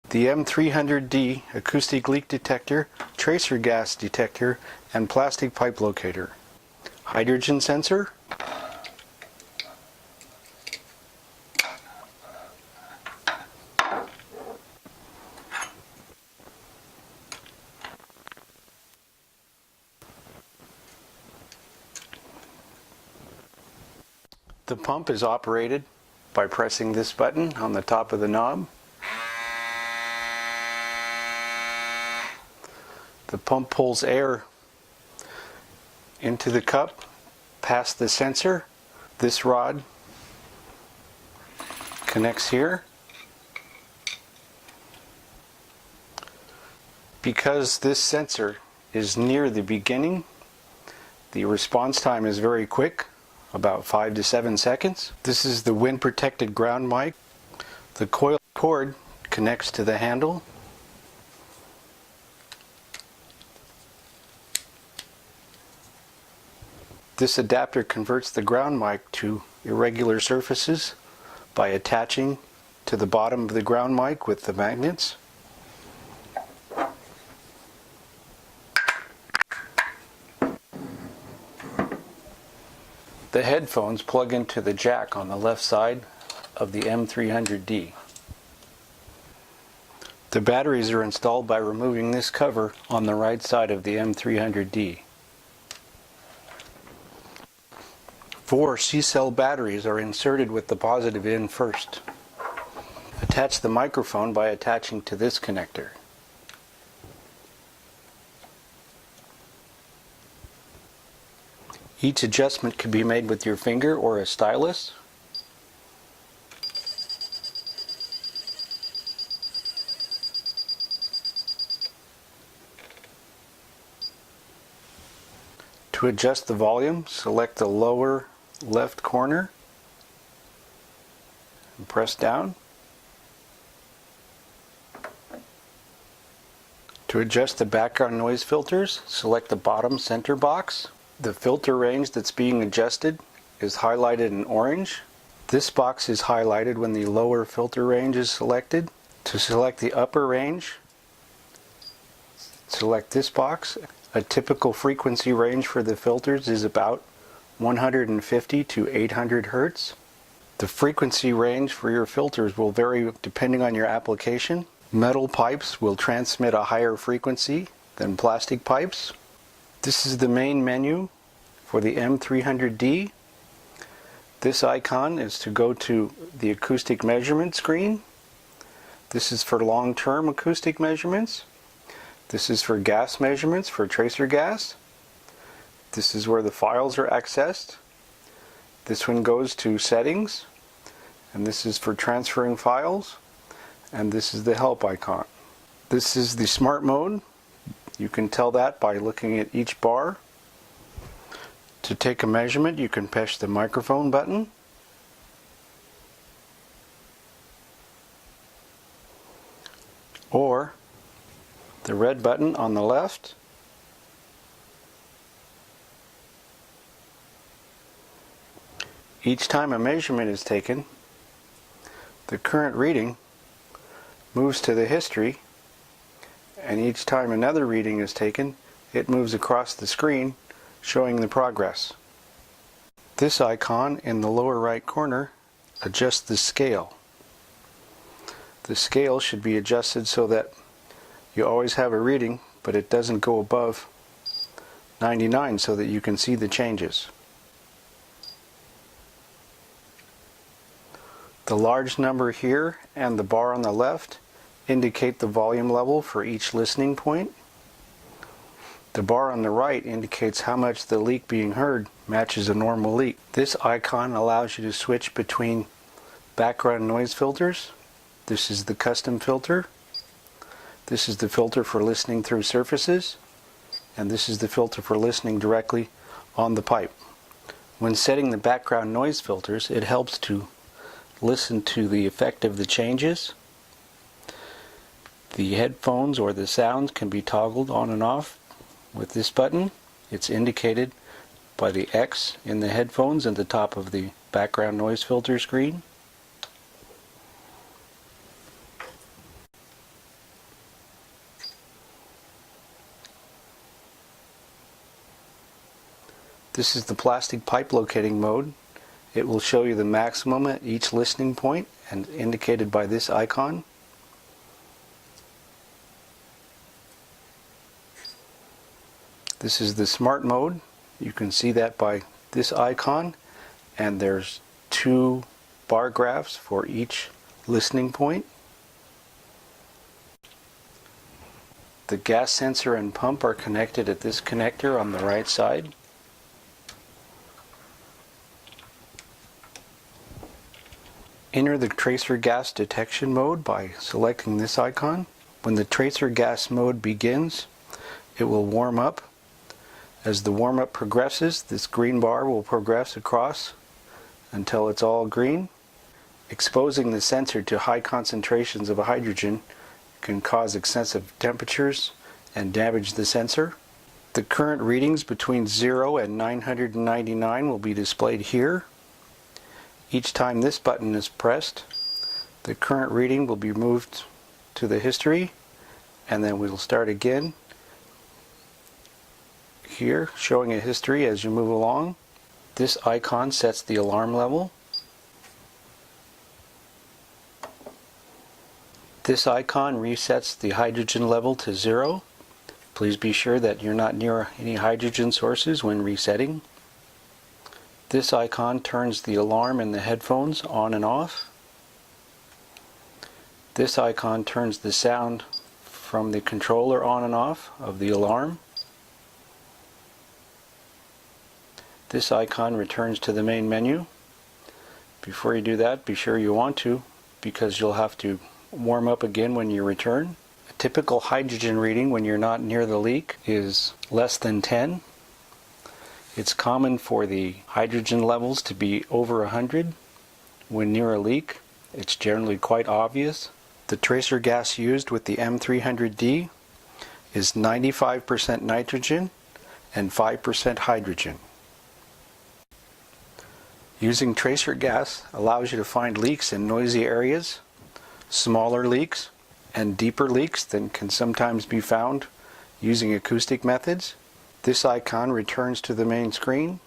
The M300D acoustic leak detector, tracer gas detector, and plastic pipe locator. Hydrogen sensor. The pump is operated by pressing this button on the top of the knob. The pump pulls air into the cup past the sensor. This rod connects here. Because this sensor is near the beginning, the response time is very quick, about 5 to 7 seconds. This is the wind protected ground mic. The coil cord connects to the handle. This adapter converts the ground mic to irregular surfaces by attaching to the bottom of the ground mic with the magnets. The headphones plug into the jack on the left side of the M300D. The batteries are installed by removing this cover on the right side of the M300D. 4 C-cell batteries are inserted with the positive in first. Attach the microphone by attaching to this connector. Each adjustment can be made with your finger or a stylus. To adjust the volume, select the lower left corner and press down. To adjust the background noise filters, select the bottom center box. The filter range that's being adjusted is highlighted in orange. This box is highlighted when the lower filter range is selected. To select the upper range, select this box. A typical frequency range for the filters is about 150 to 800 Hertz. The frequency range for your filters will vary depending on your application. Metal pipes will transmit a higher frequency than plastic pipes. This is the main menu for the M300D. This icon is to go to the acoustic measurement screen. This is for long-term acoustic measurements. This is for gas measurements, for tracer gas. This is where the files are accessed. This one goes to settings, and this is for transferring files, and this is the help icon. This is the smart mode. You can tell that by looking at each bar. To take a measurement, you can push the microphone button. Or the red button on the left. Each time a measurement is taken, the current reading moves to the history, and each time another reading is taken, it moves across the screen, showing the progress. This icon in the lower right corner adjusts the scale. The scale should be adjusted so that you always have a reading, but it doesn't go above 99 so that you can see the changes. The large number here and the bar on the left indicate the volume level for each listening point. The bar on the right indicates how much the leak being heard matches a normal leak. This icon allows you to switch between background noise filters. This is the custom filter. This is the filter for listening through surfaces. And this is the filter for listening directly on the pipe. When setting the background noise filters, it helps to listen to the effect of the changes. The headphones or the sounds can be toggled on and off with this button. It's indicated by the X in the headphones at the top of the background noise filter screen. This is the plastic pipe locating mode. It will show you the maximum at each listening point and indicated by this icon. This is the smart mode. You can see that by this icon, and there's 2 bar graphs for each listening point. The gas sensor and pump are connected at this connector on the right side. Enter the tracer gas detection mode by selecting this icon. When the tracer gas mode begins, it will warm up. As the warm-up progresses, this green bar will progress across until it's all green. Exposing the sensor to high concentrations of hydrogen can cause excessive temperatures and damage the sensor. The current readings between 0 and 999 will be displayed here. Each time this button is pressed, the current reading will be moved to the history, and then we'll start again here, showing a history as you move along. This icon sets the alarm level. This icon resets the hydrogen level to 0. Please be sure that you're not near any hydrogen sources when resetting. This icon turns the alarm in the headphones on and off. This icon turns the sound from the controller on and off of the alarm. This icon returns to the main menu. Before you do that, be sure you want to, because you'll have to warm up again when you return. A typical hydrogen reading when you're not near the leak is less than 10. It's common for the hydrogen levels to be over 100 when near a leak. It's generally quite obvious. The tracer gas used with the M300D is 95% nitrogen and 5% hydrogen. Using tracer gas allows you to find leaks in noisy areas, smaller leaks, and deeper leaks than can sometimes be found using acoustic methods. This icon returns to the main screen.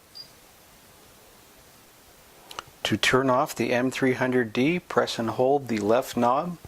To turn off the M300D, press and hold the left knob.